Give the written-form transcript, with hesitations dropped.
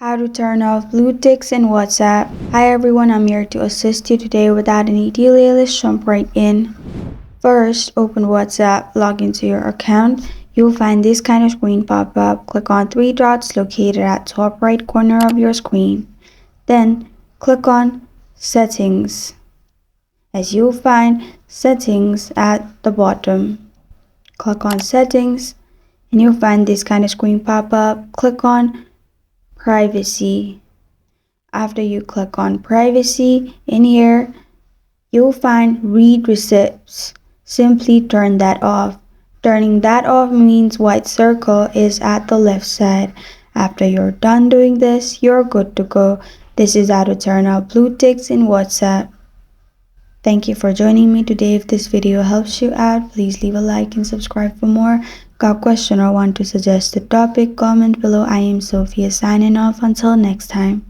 How to turn off blue ticks in WhatsApp. Hi everyone, I'm here to assist you today. Without any delay, let's jump right in. First, open WhatsApp, log into your account. You'll find this kind of screen pop up. Click on three dots located at top right corner of your screen. Then click on Settings, as you'll find Settings at the bottom. Click on Settings and you'll find this kind of screen pop up. Click on Privacy. After you click on Privacy, in here you'll find Read Receipts. Simply turn that off. Turning that off means white circle is at the left side. After you're done doing this, you're good to go. This is how to turn off blue ticks in WhatsApp. Thank you for joining me today. If this video helps you out, please leave a like and subscribe for more. Got a question or want to suggest a topic? Comment below. I am Sophia signing off. Until next time.